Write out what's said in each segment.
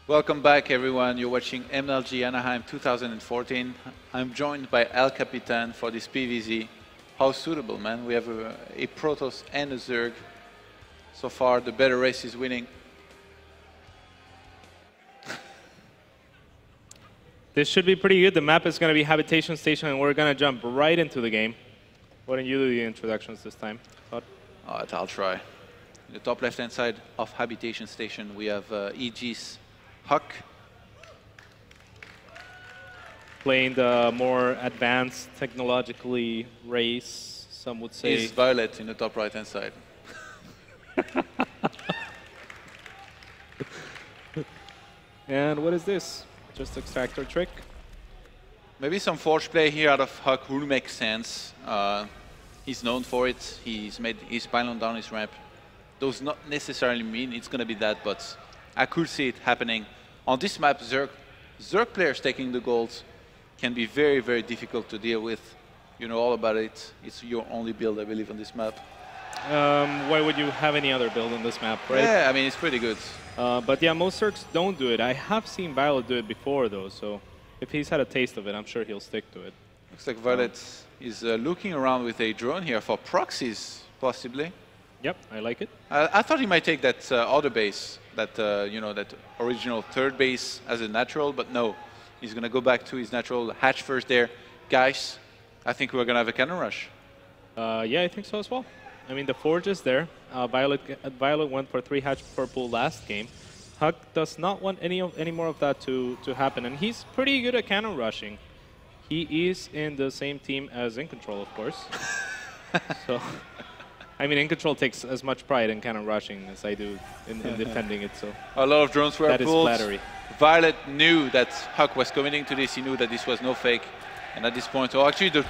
Welcome back, everyone. You're watching MLG Anaheim 2014. I'm joined by El Capitan for this PVZ. How suitable, man. We have a Protoss and a Zerg. So far, the better race is winning. This should be pretty good. The map is going to be Habitation Station, and we're going to jump right into the game. Why don't you do the introductions this time, Todd? All right, I'll try. In the top left-hand side of Habitation Station, we have EG's Huck. Playing the more advanced, technologically race, some would say. Is viOLet in the top right-hand side. And what is this? Just extractor trick? Maybe some forge play here out of Huck will make sense. He's known for it. He's made his pylon down his ramp. Does not necessarily mean it's going to be that, but I could see it happening. On this map, Zerg players taking the golds can be very, very difficult to deal with. You know all about it. It's your only build, I believe, on this map. Why would you have any other build on this map, right? Yeah, I mean, it's pretty good. But yeah, most Zergs don't do it. I have seen viOLet do it before, though, so if he's had a taste of it, I'm sure he'll stick to it. Looks like viOLet is looking around with a drone here for proxies, possibly. Yep, I like it. I thought he might take that other base, that you know, that original third base as a natural, but no, he's gonna go back to his natural hatch first there. Guys, I think we're gonna have a cannon rush. Yeah, I think so as well. I mean, the forge is there. viOLet went for 3 hatch purple last game. Huck does not want any more of that to happen, and he's pretty good at cannon rushing. He is in the same team as In Control, of course. So. I mean, In Control takes as much pride in cannon rushing as I do in defending it, so... A lot of drones were pulled. That is flattery. viOLet knew that Huck was committing to this. He knew that this was no fake. And at this point, oh, actually, the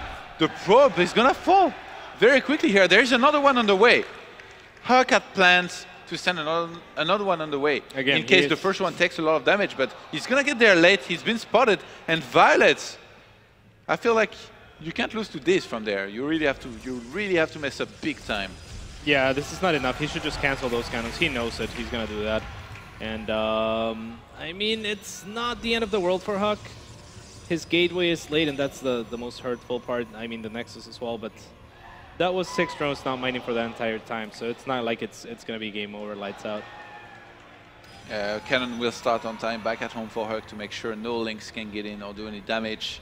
probe is going to fall very quickly here. There's another one on the way. Huck had plans to send another one on the way. Again, in case the first one takes a lot of damage, but he's going to get there late. He's been spotted. And viOLet, I feel like you can't lose to this from there. You really have to mess up big time. Yeah, this is not enough. He should just cancel those cannons. He knows it. He's going to do that. And, I mean, it's not the end of the world for Huck. His gateway is late, and that's the most hurtful part. I mean, the Nexus as well, but that was 6 drones not mining for the entire time, so it's not like it's going to be game over, lights out. Cannon will start on time back at home for Huck to make sure no links can get in or do any damage.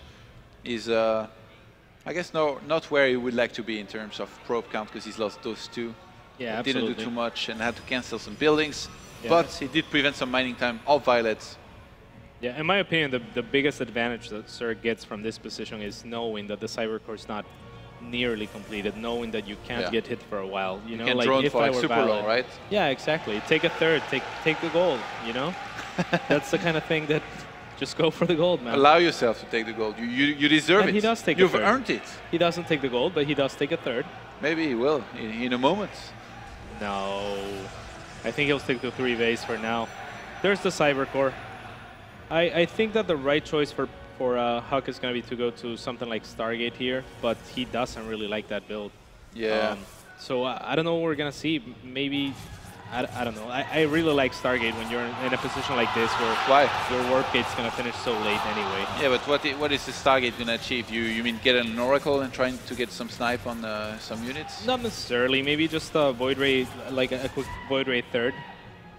He's, I guess, not where he would like to be in terms of probe count, because he's lost those 2. Yeah, didn't do too much and had to cancel some buildings, but he did prevent some mining time of viOLet. Yeah, in my opinion, the biggest advantage that Zerg gets from this position is knowing that the cyber core is not nearly completed, knowing that you can't get hit for a while. You know, can like drone if for I like were super viOLet, long, right? Yeah, exactly. Take a third, take the gold. You know, that's the kind of thing that. Just go for the gold, man. Allow yourself to take the gold. You deserve it. He does take You've a third. earned it. He doesn't take the gold, but he does take a third. Maybe he will in a moment. No. I think he'll stick to 3 base for now. There's the cyber core. I think that the right choice for Huck is going to be to go to something like Stargate here, but he doesn't really like that build. Yeah. So I don't know what we're going to see. Maybe... I don't know. I really like Stargate when you're in a position like this where your warp gate's going to finish so late anyway. Yeah, but what is the Stargate going to achieve? You mean get an Oracle and trying to get some snipe on some units? Not necessarily. Maybe just a Void Ray, like a quick Void Ray third,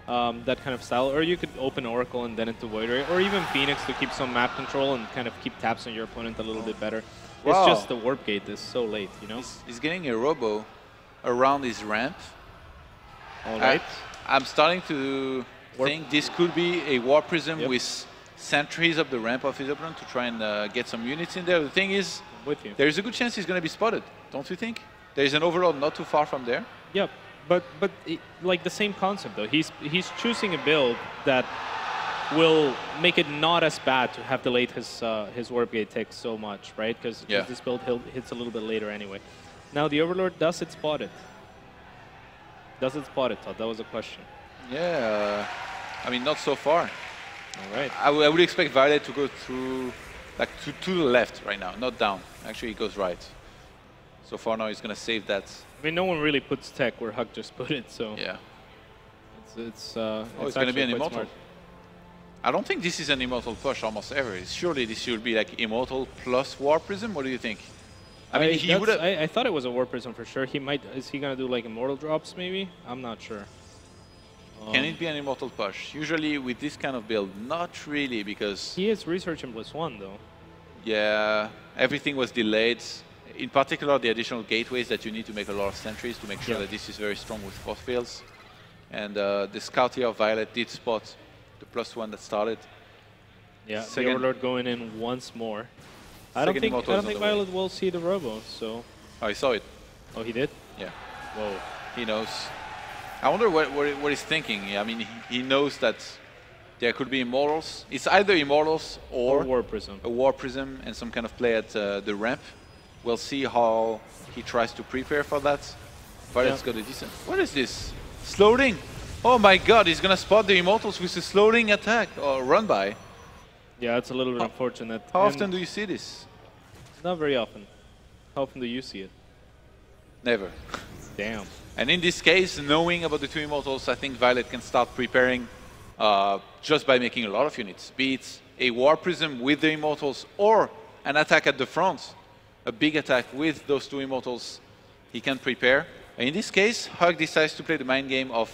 that kind of style. Or you could open Oracle and then into Void Ray. Or even Phoenix to keep some map control and kind of keep taps on your opponent a little bit better. Wow. It's just the warp gate is so late, you know? He's getting a robo around his ramp. All right. I'm starting to think this could be a Warp Prism with sentries up the ramp of his opponent to try and get some units in there. The thing is, there's a good chance he's going to be spotted, don't you think? There's an Overlord not too far from there. Yep, but like the same concept though. He's choosing a build that will make it not as bad to have delayed his Warp Gate tech so much, right? Because this build hits a little bit later anyway. Now the Overlord, does it spot it? Does it spot it, Todd? That was a question. Yeah, I mean, not so far. All right. I would expect viOLet to go through, like, to the left right now, not down. Actually, he goes right. So far now, he's going to save that. I mean, no one really puts tech where Huck just put it, so... Yeah. It's going to be an Immortal. I don't think this is an Immortal push almost ever. Surely this should be like Immortal plus War Prism. What do you think? I mean, he would have. I thought it was a War Prism for sure. He might. Is he gonna do like Immortal drops maybe? I'm not sure. Can it be an Immortal push? Usually with this kind of build, not really, because he is researching +1 though. yeah, everything was delayed. In particular, the additional gateways that you need to make a lot of sentries to make sure that this is very strong with force fields. And the scout here of viOLet did spot the +1 that started. Yeah, the Overlord going in once more. I don't think viOLet will see the Robo, so... Oh, he saw it. Oh, he did? Yeah. Whoa. He knows. I wonder what he's thinking. I mean, he knows that there could be Immortals. It's either Immortals or War Prism. A War Prism and some kind of play at the ramp. We'll see how he tries to prepare for that. viOLet's got a decent... What is this? Slowing? Oh my god, he's gonna spot the Immortals with a slowing attack or run by. Yeah, it's a little bit unfortunate. How often do you see this? Not very often. How often do you see it? Never. Damn. And in this case, knowing about the two Immortals, I think viOLet can start preparing just by making a lot of units. Be it a War Prism with the Immortals or an attack at the front. A big attack with those two Immortals he can prepare. And in this case, Hug decides to play the mind game of,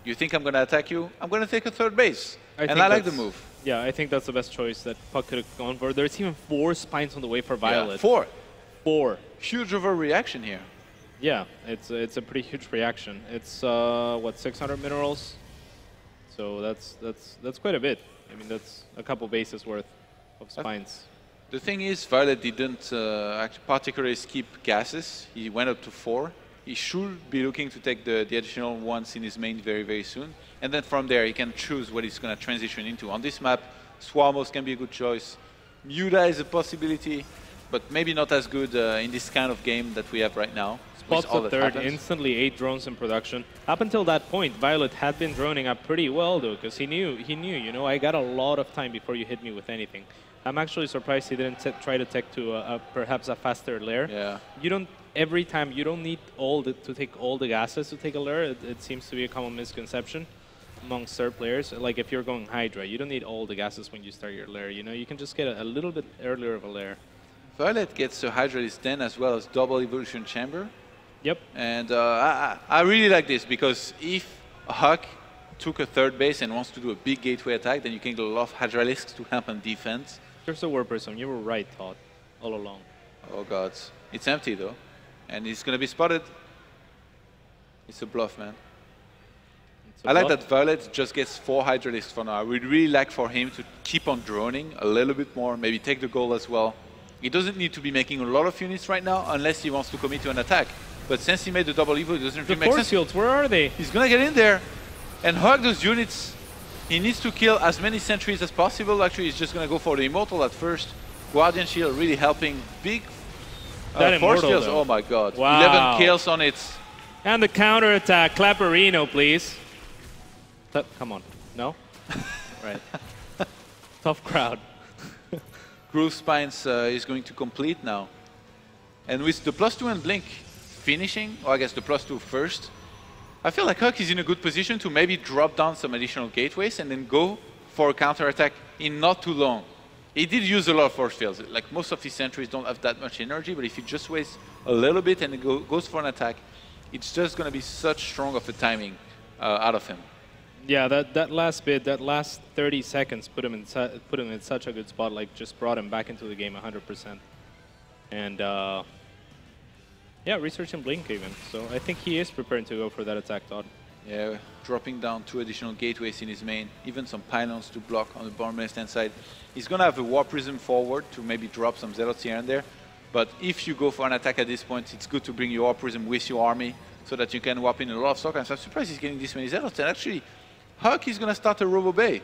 you think I'm going to attack you? I'm going to take a third base. And I like the move. Yeah, I think that's the best choice that Puck could have gone for. There's even 4 spines on the way for viOLet. Yeah, 4. 4. Huge overreaction here. Yeah, it's a pretty huge reaction. It's what, 600 minerals. So that's quite a bit. I mean, that's a couple bases worth of spines. The thing is, viOLet didn't particularly skip gases. He went up to 4. He should be looking to take the additional ones in his main very, very soon. And then from there, he can choose what he's going to transition into. On this map, Swarmos can be a good choice. Muta is a possibility, but maybe not as good in this kind of game that we have right now. Spots the third, instantly 8 drones in production. Up until that point, viOLet had been droning up pretty well, though, because he knew, you know, I got a lot of time before you hit me with anything. I'm actually surprised he didn't try to tech to perhaps a faster lair. Yeah. You don't, every time, you don't need to take all the gases to take a lair. It seems to be a common misconception among SERP players. Like if you're going Hydra, you don't need all the gases when you start your lair. You know, you can just get a little bit earlier of a lair. viOLet gets to Hydra this 10 as well as double evolution chamber. Yep. And I really like this because if Huck took a third base and wants to do a big gateway attack, then you can get a lot of Hydralisks to help on defense. There's a War Prism. You were right, Todd, all along. Oh god. It's empty though. And he's going to be spotted. It's a bluff, man. I like that viOLet just gets 4 Hydralisks for now. I would really like for him to keep on droning a little bit more, maybe take the goal as well. He doesn't need to be making a lot of units right now unless he wants to commit to an attack. But since he made the double evo, it doesn't really make sense. The force fields, where are they? He's going to get in there and hug those units. He needs to kill as many sentries as possible. Actually, he's just going to go for the Immortal at first. Guardian Shield really helping. Big force fields. Oh my god. Wow. 11 kills on it. And the counter attack. Clapperino, please. Come on. No? Right. Tough crowd. Groove Spines is going to complete now. And with the +2 and Blink finishing, or I guess the +2 first, I feel like Huck is in a good position to maybe drop down some additional gateways and then go for a counter-attack in not too long. He did use a lot of force fields. Like most of his sentries don't have that much energy, but if he just wastes a little bit and goes for an attack, it's just going to be such strong of a timing out of him. Yeah, that last bit, that last 30 seconds put him in such a good spot, like just brought him back into the game 100%. And yeah, research and Blink even. So I think he is preparing to go for that attack, Todd. Yeah, dropping down 2 additional gateways in his main, even some pylons to block on the bottom left-hand side. He's going to have a War Prism forward to maybe drop some Zealots here and there. But if you go for an attack at this point, it's good to bring your War Prism with your army so that you can warp in a lot of stock. And so I'm surprised he's getting this many Zealots. And actually, Huck is going to start a Robo Bay.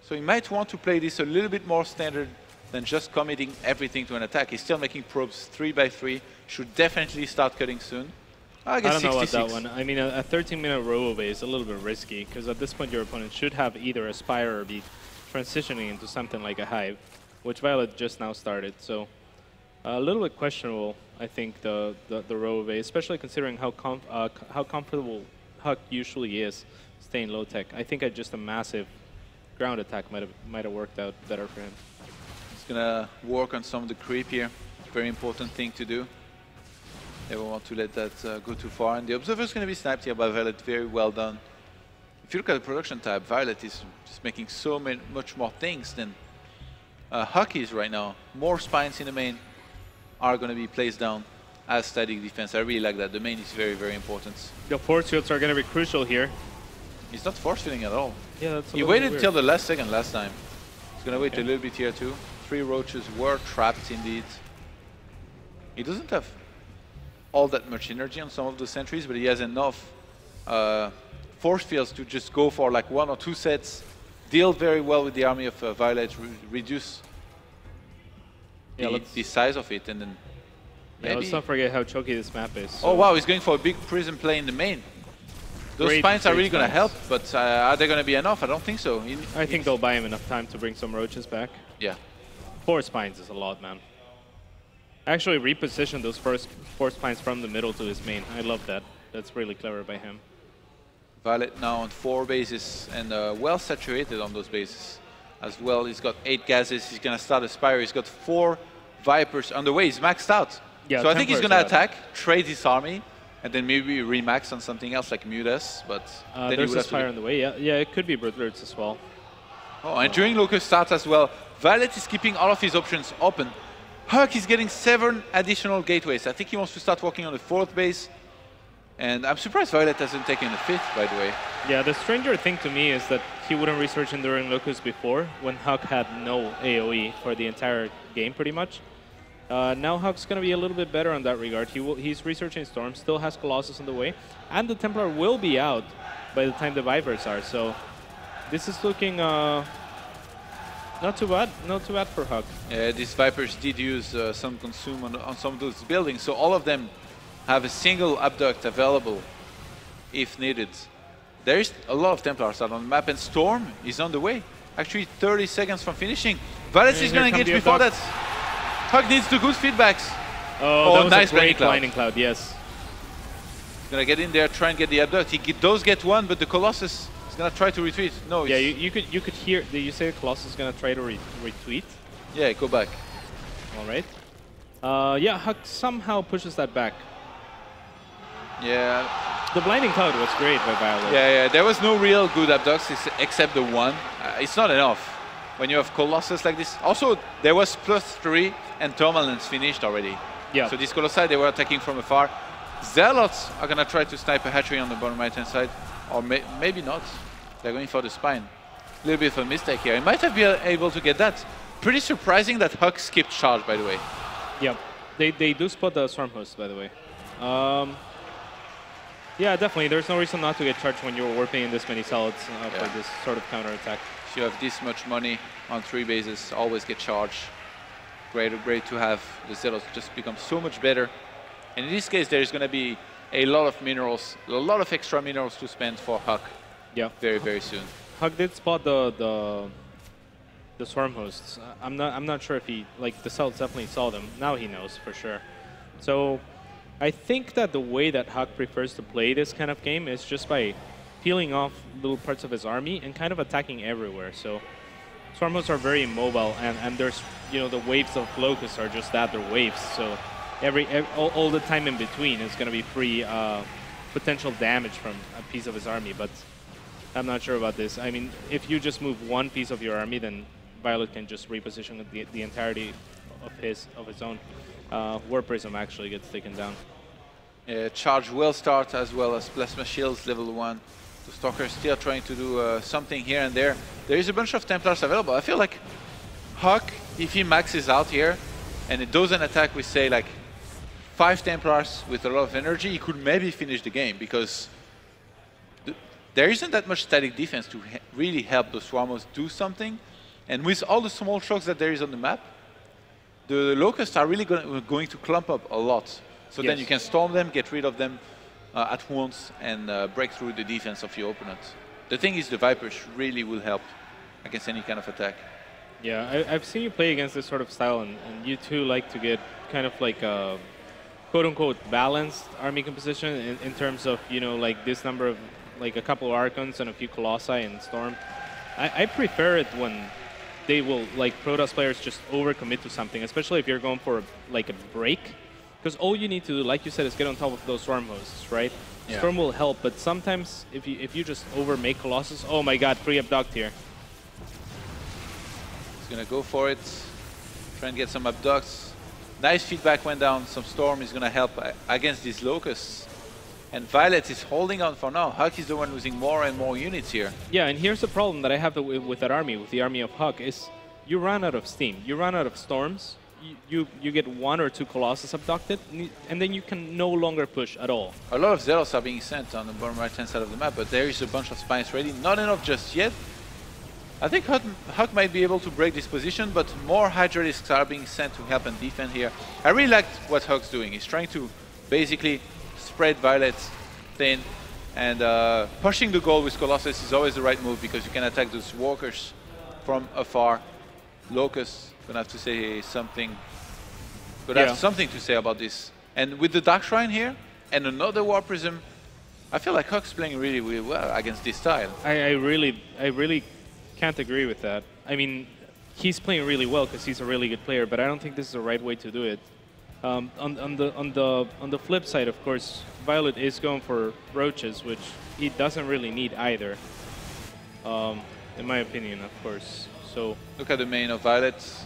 So he might want to play this a little bit more standard than just committing everything to an attack. He's still making probes 3x3. Should definitely start cutting soon. I guess I don't know 66. about that one. I mean, a 13-minute Robo Bay is a little bit risky because at this point your opponent should have either a Spire or be transitioning into something like a Hive, which viOLet just now started. So a little bit questionable, I think, the Robo Bay, especially considering how comfortable Huck usually is staying low tech. I think just a massive ground attack might have worked out better for him. He's gonna work on some of the creep here. Very important thing to do. Never want to let that go too far. And the Observer is gonna be sniped here by viOLet. Very well done. If you look at the production tab, viOLet is just making so much more things than Huck is right now. More spines in the main are going to be placed down as static defense. I really like that. The main is very, very important. The force fields are going to be crucial here. He's not force fielding at all. Yeah, that's He waited until the last second last time. He's going to wait a little bit here too. 3 roaches were trapped indeed. He doesn't have all that much energy on some of the sentries, but he has enough force fields to just go for like 1 or 2 sets, deal very well with the army of viOLet, reduce the size of it, and then maybe... let's not forget how choky this map is. So. Oh wow, he's going for a big prism play in the main. Those spines are really going to help, but are they going to be enough? I don't think so. I think they'll buy him enough time to bring some roaches back. Yeah. 4 spines is a lot, man. Actually reposition those 4 spines from the middle to his main. I love that. That's really clever by him. viOLet now on 4 bases and well saturated on those bases as well. He's got 8 gases. He's going to start a Spire. He's got 4 Vipers on the way. He's maxed out. Yeah, so I think he's going to attack, trade his army, and then maybe remax on something else like Mutas. But then there's a Spire on the way. Yeah, it could be Broodlords as well. Oh, and during Locust starts as well, viOLet is keeping all of his options open. Huck is getting 7 additional gateways. I think he wants to start working on the 4th base. And I'm surprised viOLet hasn't taken the 5th, by the way. Yeah, the stranger thing to me is that he wouldn't research Enduring Locust before, when Huck had no AoE for the entire game, pretty much. Now Huck's going to be a little bit better on that regard. He's researching Storm, still has Colossus on the way, and the Templar will be out by the time the Vipers are. So this is looking not too bad for Huck. Yeah, these Vipers did use some consume on some of those buildings, so all of them have a single abduct available if needed. There is a lot of Templars out on the map, and Storm is on the way. Actually, 30 seconds from finishing. viOLet is going to engage before that. Huck needs the good feedbacks. Oh, that was nice a great Blinding Cloud, yes. He's going to get in there, try and get the abduct. He does get one, but the Colossus is going to try to retreat. No. Yeah, you could hear. Did you say the Colossus is going to try to retweet? Yeah, go back. All right. Yeah, Huck somehow pushes that back. Yeah. The Blinding Cloud was great by viOLet. Yeah, there was no real good abducts except the one. It's not enough when you have Colossus like this. Also, there was +3 and Thermalens finished already. Yeah. So these Colossi, they were attacking from afar. Zealots are going to try to snipe a hatchery on the bottom right-hand side. Or maybe not. They're going for the spine. A little bit of a mistake here. He might have been able to get that. Pretty surprising that Huck skipped charge, by the way. Yeah, they do spot the Swarm Host, by the way. Yeah, definitely. There's no reason not to get charged when you're warping in this many Zealots for this sort of counterattack. If you have this much money on 3 bases, always get charged. Great to have the Zealots just become so much better. And in this case, there's going to be a lot of minerals, a lot of extra minerals to spend for Huck. Yeah. Very, very soon. Huck did spot the Swarm Hosts. I'm not sure if he, like, the Zealots definitely saw them. Now he knows for sure. So I think that the way that Huck prefers to play this kind of game is just by peeling off little parts of his army and kind of attacking everywhere. So Swarm Hosts are very immobile, and there's, you know, the waves of Locusts are just that, they're waves. So all the time in between is going to be free potential damage from a piece of his army. But I'm not sure about this. I mean, if you just move one piece of your army, then viOLet can just reposition the entirety of his own. War Prism actually gets taken down. Charge will start, as well as Plasma Shields level 1. The Stalker still trying to do something here and there. There is a bunch of Templars available. I feel like Huck, if he maxes out here and it doesn't attack with, say, like 5 Templars with a lot of energy, he could maybe finish the game, because there isn't that much static defense to really help the Swarmos do something. And with all the small shocks that there is on the map, the Locusts are really going to clump up a lot. So then you can storm them, get rid of them at once, and break through the defense of your opponent. The thing is, the Vipers really will help against any kind of attack. Yeah, I've seen you play against this sort of style, and you too like to get kind of like a quote-unquote balanced army composition in terms of, you know, like this number of, like a couple of Archons and a few Colossi and Storm. I prefer it when they will, like, Protoss players just overcommit to something, especially if you're going for like a break. Because all you need to do, like you said, is get on top of those Storm hosts, right? Yeah. Storm will help, but sometimes if you just overmake Colossus, oh my god, free abduct here. He's gonna go for it. Try and get some abducts. Nice feedback went down. Some Storm is gonna help against these Locusts. And viOLet is holding on for now. Huck is the one losing more and more units here. Yeah, and here's the problem that I have with that army, with the army of Huck, is you run out of steam. You run out of Storms. You get 1 or 2 Colossus abducted, and then you can no longer push at all. A lot of Zealots are being sent on the bottom right-hand side of the map, but there is a bunch of Spines ready. Not enough just yet. I think Huck might be able to break this position, but more Hydralisks are being sent to help and defend here. I really liked what Huck's doing. He's trying to basically spread viOLet thin, and pushing the goal with Colossus is always the right move because you can attack those walkers from afar. Locust gonna have to say something. Gonna have something to say about this. And with the Dark Shrine here and another War Prism, I feel like Huck's playing really, really well against this style. I really can't agree with that. I mean, he's playing really well because he's a really good player, but I don't think this is the right way to do it. On the flip side, of course, viOLet is going for roaches, which he doesn't really need either, in my opinion, of course. So look at the main of viOLet.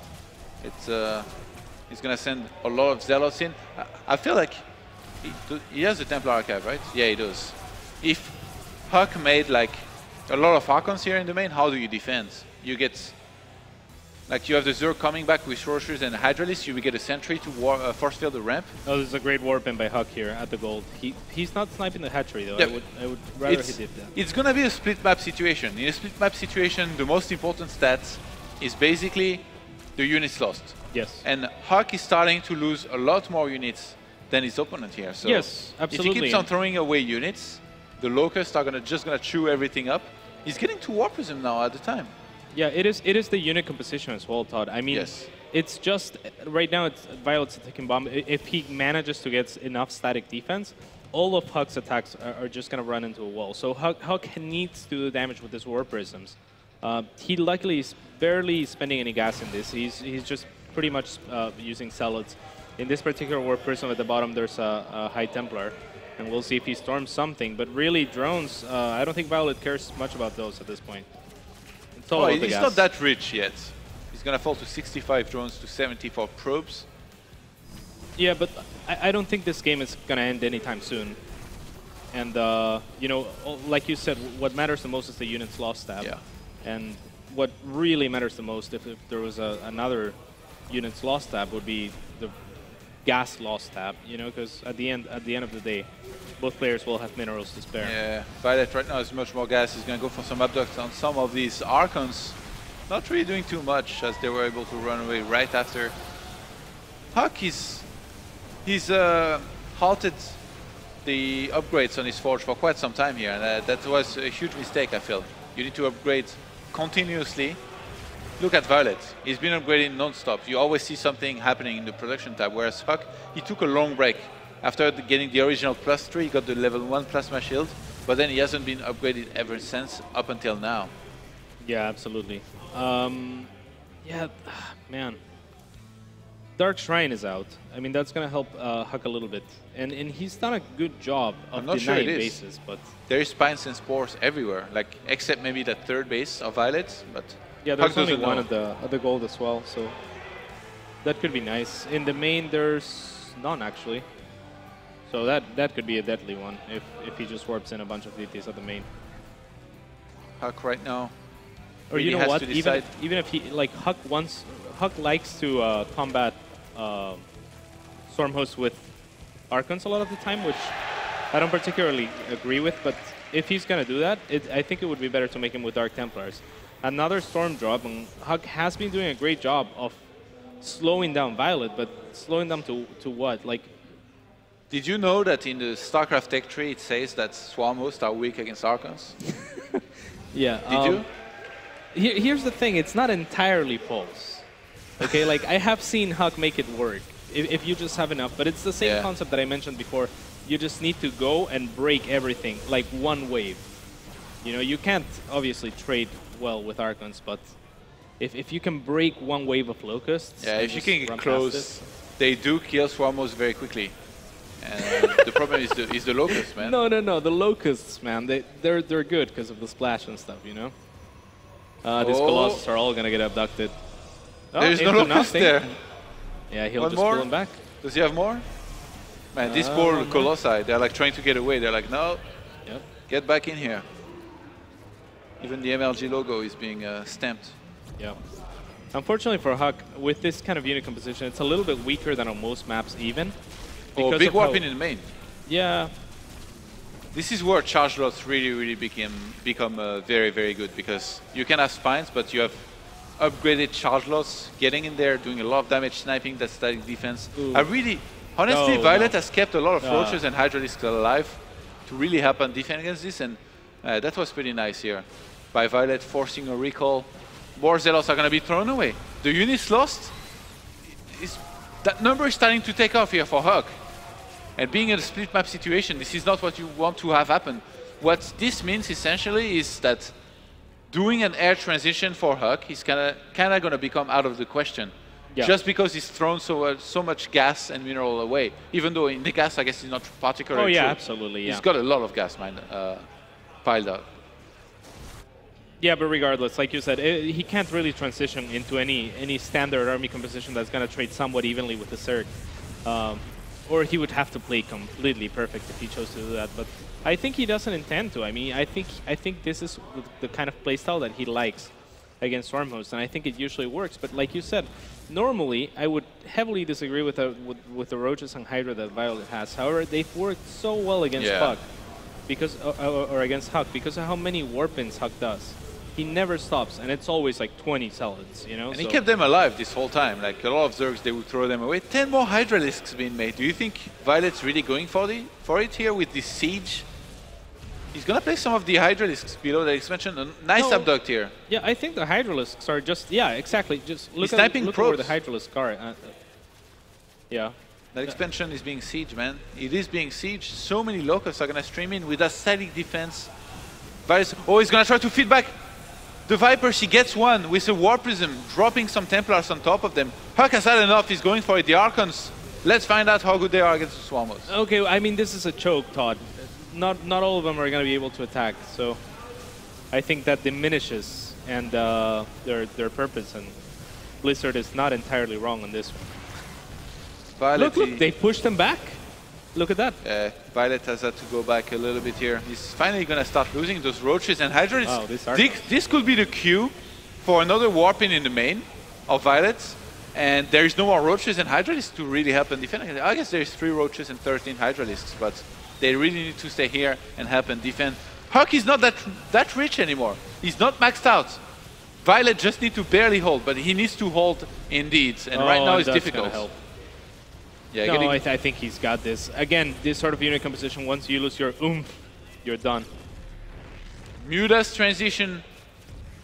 It's he's gonna send a lot of Zealots in. I feel like he has the Templar Archive, right? Yeah, he does. If Huck made like a lot of Archons here in the main, how do you defend? You get like you have the Zerg coming back with Roshers and Hydralisk, you will get a Sentry to force field the ramp. Oh, this is a great warp in by Huck here at the gold. He's not sniping the hatchery though. Yep. I would rather he did that. It's gonna be a split map situation. In a split map situation, the most important stat is basically the units lost. Yes. And Huck is starting to lose a lot more units than his opponent here. So yes, absolutely. If he keeps on throwing away units, the Locusts are just gonna chew everything up. He's getting 2 War Prism now at the time. Yeah, it is the unit composition as well, Todd. I mean, yes. It's just, right now, it's viOLet's a ticking bomb. If he manages to get enough static defense, all of Huck's attacks are just going to run into a wall. So Huck needs to do the damage with his War Prisms. He luckily is barely spending any gas in this. He's just pretty much using Zealots. In this particular War Prism at the bottom, there's a High Templar. And we'll see if he storms something. But really, drones, I don't think viOLet cares much about those at this point. Oh, he's not that rich yet. He's going to fall to 65 drones to 74 probes. Yeah, but I don't think this game is going to end anytime soon. And, you know, like you said, what matters the most is the units lost tab. Yeah. And what really matters the most, if there was another units lost tab, would be the gas lost tab, you know, because at the end of the day, both players will have minerals to spare. Yeah, viOLet right now has much more gas. He's going to go for some abducts on some of these Archons. Not really doing too much as they were able to run away right after. Huck he's halted the upgrades on his forge for quite some time here, and that was a huge mistake, I feel. You need to upgrade continuously. Look at viOLet. He's been upgrading non-stop. You always see something happening in the production tab, whereas Huck, he took a long break. After getting the original +3, he got the level 1 plasma shield, but then he hasn't been upgraded ever since, up until now. Yeah, absolutely. Yeah, man. Dark Shrine is out. I mean, that's going to help Huck a little bit. And he's done a good job of denying bases, but... There is Spines and Spores everywhere, like, except maybe the 3rd base of viOLet, but... Yeah, there's only one at the gold as well, so... That could be nice. In the main, there's none, actually. So that could be a deadly one if he just warps in a bunch of DTs at the main. Huck right now. Or you know what? Even if he Huck likes to combat Stormhost with Archons a lot of the time, which I don't particularly agree with. But if he's gonna do that, I think it would be better to make him with Dark Templars. Another Storm drop, and Huck has been doing a great job of slowing down viOLet, but slowing them to what? Like. Did you know that in the StarCraft tech tree it says that Swarm hosts are weak against Archons? Yeah. Did you? Here's the thing, it's not entirely false. Okay, like I have seen Huck make it work if you just have enough, but it's the same concept that I mentioned before. You just need to go and break everything, like one wave. You know, you can't obviously trade well with Archons, but if you can break one wave of Locusts... Yeah, if you can get close, it, they do kill Swarmos very quickly. And the problem is the Locusts, man. No, the Locusts, man, they're good because of the splash and stuff, you know? These Colossus are all going to get abducted. Oh, there's no Locust there. Yeah, he'll One just more? pull him back. Does he have more? Man, these poor Colossi, they're like trying to get away. They're like, no, get back in here. Even the MLG logo is being stamped. Yeah. Unfortunately for Huck, with this kind of unit composition, it's a little bit weaker than on most maps even. Oh, big warping in the main. Yeah. This is where charge lots really become very, very good, because you can have spines, but you have upgraded charge lots getting in there, doing a lot of damage, sniping that static defense. Ooh. Honestly, viOLet has kept a lot of Roaches and Hydralisks alive to really help and defend against this, and that was pretty nice here. By viOLet forcing a recall. More Zealots are going to be thrown away. The units lost, that number is starting to take off here for Huck. And being in a split map situation, this is not what you want to have happen. What this means essentially is that doing an air transition for Huck is kind of going to become out of the question. Yeah. Just because he's thrown so much gas and mineral away. Even though in the gas, I guess, he's not particularly true. Absolutely, yeah. He's got a lot of gas piled up. Yeah, but regardless, like you said, he can't really transition into any standard army composition that's going to trade somewhat evenly with the Zerg. Or he would have to play completely perfect if he chose to do that. But I think he doesn't intend to. I mean, I think this is the kind of playstyle that he likes against Stormhost, and I think it usually works. But like you said, normally I would heavily disagree with the Roaches and Hydra that viOLet has. However, they've worked so well against Puck, because or against Huck, because of how many warp-ins Huck does. He never stops, and it's always like 20 Zealots, you know? And he kept them alive this whole time. Like a lot of Zergs, they would throw them away. 10 more Hydralisks being made. Do you think viOLet's really going for it here with this siege? He's going to play some of the Hydralisks below the expansion. A nice abduct here. Yeah, I think the Hydralisks are just, exactly. Just look at where the Hydralisks are. Yeah. That expansion is being sieged, man. It is being sieged. So many Locusts are going to stream in with that static defense. Oh, he's going to try to feed back. The Viper, she gets one with a War Prism, dropping some Templars on top of them. Huck has had enough, he's going for it. The Archons, let's find out how good they are against the Swarmos. Okay, I mean, this is a choke, Todd. Not all of them are going to be able to attack, so I think that diminishes and their purpose, and Blizzard is not entirely wrong on this one. Look, they pushed them back. Look at that. viOLet has had to go back a little bit here. He's finally going to start losing those Roaches and Hydras. Wow, this could be the cue for another warping in the main of viOLet. And there is no more Roaches and Hydralisks to really help and defend. I guess there's 3 Roaches and 13 Hydralisks, but they really need to stay here and help and defend. Huck is not that rich anymore. He's not maxed out. viOLet just need to barely hold, but he needs to hold indeed. And right now it's difficult. Yeah, no, I think he's got this. Again, this sort of unit composition, once you lose your oomph, you're done. Muta's transition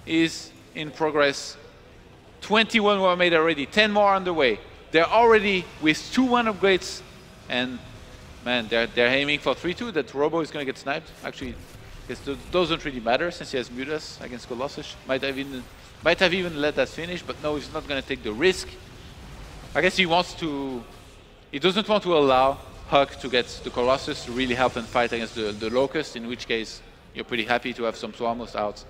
is in progress. 21 were made already, 10 more on the way. They're already with 2-1 upgrades, and man, they're aiming for 3-2. That Robo is going to get sniped. Actually, it doesn't really matter since he has Mutas against Colossus. Might have even let that finish, but no, he's not going to take the risk. I guess he doesn't want to allow Huck to get the Colossus to really help and fight against the Locust, in which case you're pretty happy to have some Swarmos out.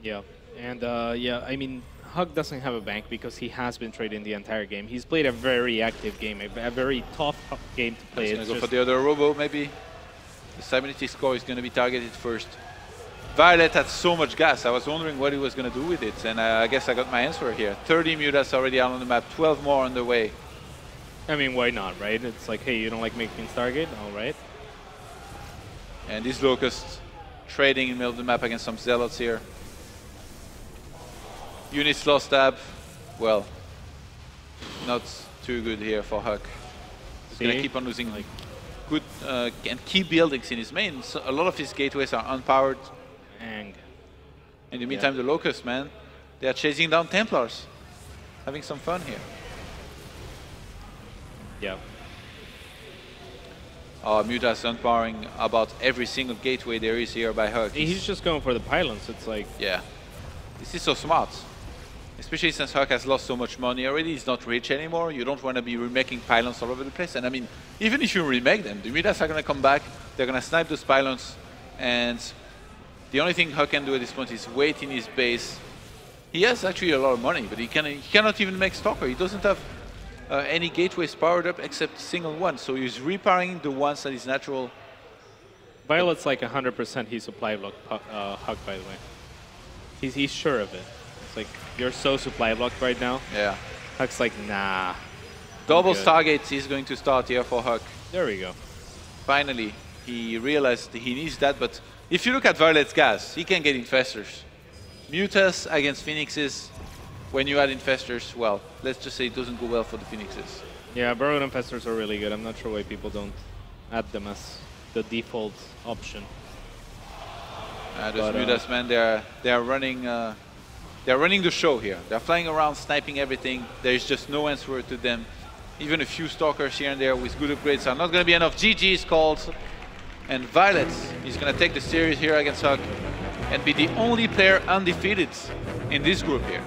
Yeah, and I mean, Huck doesn't have a bank because he has been trading the entire game. He's played a very active game, a very tough game to play. He's going to go for the other Robo, maybe. The stability score is going to be targeted first. viOLet had so much gas, I was wondering what he was going to do with it, and I guess I got my answer here. 30 Mutas already out on the map, 12 more on the way. I mean, why not, right? It's like, hey, you don't like making Stargate? All right. And these Locusts trading in the middle of the map against some Zealots here. Units lost stab. Well, not too good here for Huck. He's going to keep on losing good and key buildings in his main. So a lot of his gateways are unpowered. And in the meantime, the Locusts, man, they are chasing down Templars. Having some fun here. Yeah. Mutas unpowering about every single gateway there is here by Huck. He's just going for the pylons. It's like... Yeah. This is so smart. Especially since Huck has lost so much money already. He's not rich anymore. You don't want to be remaking pylons all over the place. And I mean, even if you remake them, the Mutas are going to come back. They're going to snipe those pylons. And the only thing Huck can do at this point is wait in his base. He has actually a lot of money, but he cannot even make Stalker. He doesn't have any gateways powered up except single one. So he's repowering the ones that is natural. viOLet's like 100% he supply block Huck, by the way. He's sure of it. It's like, you're so supply blocked right now. Yeah. Huck's like, nah. Double Stargates is going to start here for Huck. There we go. Finally, he realized he needs that, but if you look at viOLet's gas, he can get infestors. Mutas against Phoenixes, when you add infestors, well, let's just say it doesn't go well for the Phoenixes. Yeah, burrowed infestors are really good. I'm not sure why people don't add them as the default option. Those Mutas, man, they're running the show here. They're flying around, sniping everything. There's just no answer to them. Even a few Stalkers here and there with good upgrades are not going to be enough. GG is called, and viOLet is going to take the series here against Huck and be the only player undefeated in this group here.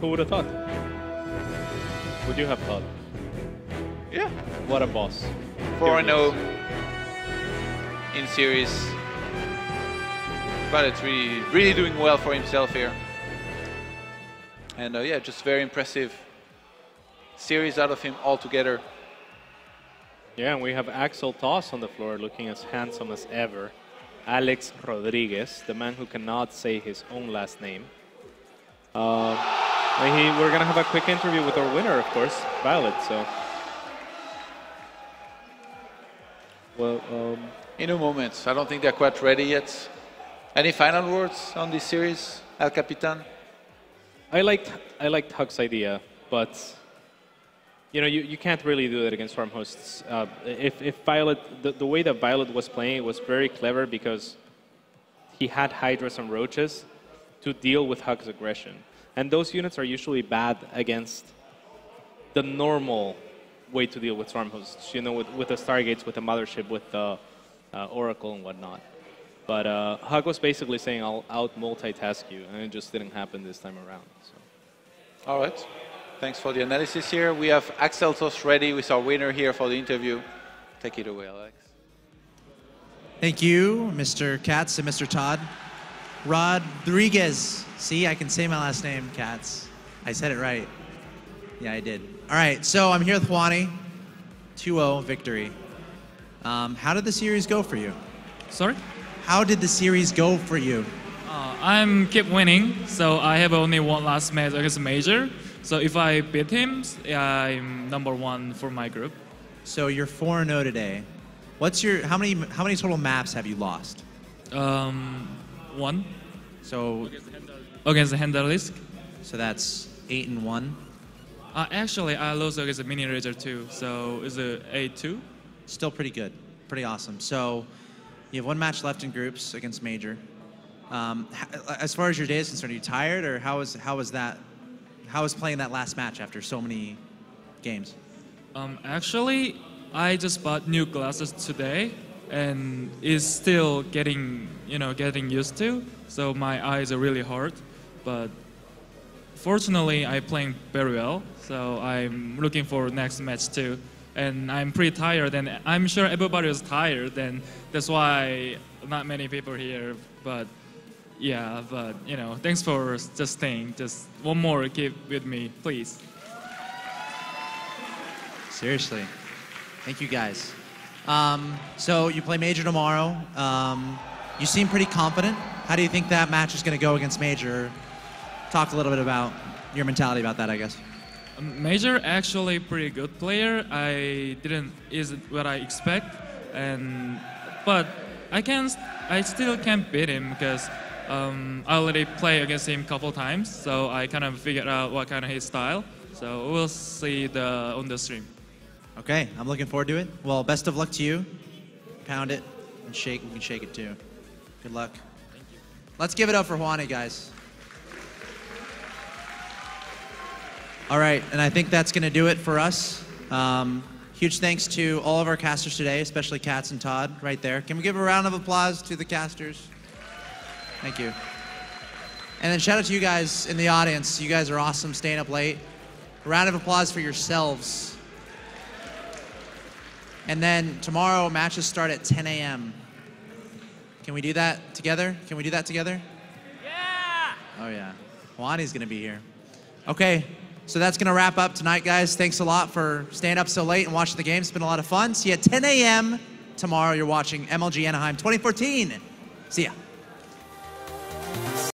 Who would have thought? Would you have thought? Yeah. What a boss. 4-0 in series. viOLet's really doing well for himself here. And yeah, just very impressive series out of him altogether. Yeah, and we have Axel Toss on the floor looking as handsome as ever. Alex Rodriguez, the man who cannot say his own last name. We're going to have a quick interview with our winner, of course, viOLet. So, well, in a moment. I don't think they're quite ready yet. Any final words on this series, El Capitan? I liked Huck's idea, but you know, you can't really do that against farm hosts. If viOLet, the way that viOLet was playing, it was very clever because he had Hydras and Roaches to deal with Huck's aggression. And those units are usually bad against the normal way to deal with Storm hosts, you know, with the Stargates, with the Mothership, with the Oracle and whatnot. But Huck was basically saying, I'll out-multitask you, and it just didn't happen this time around. So. All right. Thanks for the analysis here. We have Axel Toss ready with our winner here for the interview. Take it away, Alex. Thank you, Mr. Katz and Mr. Todd. Rodriguez. See, I can say my last name, Katz. I said it right. Yeah, I did. All right, so I'm here with Juani. 2-0 victory. How did the series go for you? Sorry? How did the series go for you? I'm keep winning, so I have only one last match against Major. So if I beat him, I'm #1 for my group. So you're 4-0 today. What's your how many total maps have you lost? 1. So Against the Handelisk. So that's 8-1. Actually, I lost against the Mini Rager too, so it's a 8-2. Still pretty good, pretty awesome. So you have one match left in groups against Major. As far as your day is concerned, are you tired, or how was that? How was playing that last match after so many games? Actually, I just bought new glasses today, and it's still getting used to. So my eyes are really hard, but fortunately, I'm playing very well. So I'm looking for next match too. And I'm pretty tired, and I'm sure everybody is tired, and that's why not many people here. But yeah, thanks for just staying. Just one more, keep with me, please. Seriously, thank you guys. So you play Major tomorrow. You seem pretty confident. How do you think that match is going to go against Major? Talk a little bit about your mentality about that, I guess. Major actually pretty good player. Isn't what I expect, but I still can't beat him because I already played against him a couple times, so I kind of figured out what kind of his style. So we'll see on the stream. Okay, I'm looking forward to it. Well, best of luck to you. Pound it and shake. You can shake it too. Good luck. Thank you. Let's give it up for Juani, guys. All right, and I think that's going to do it for us. Huge thanks to all of our casters today, especially Katz and Todd right there. Can we give a round of applause to the casters? Thank you. And then shout out to you guys in the audience. You guys are awesome, staying up late. A round of applause for yourselves. And then tomorrow, matches start at 10 a.m. Can we do that together? Can we do that together? Yeah! Oh, yeah. Juani's going to be here. Okay, so that's going to wrap up tonight, guys. Thanks a lot for staying up so late and watching the game. It's been a lot of fun. See you at 10 a.m. tomorrow. You're watching MLG Anaheim 2014. See ya.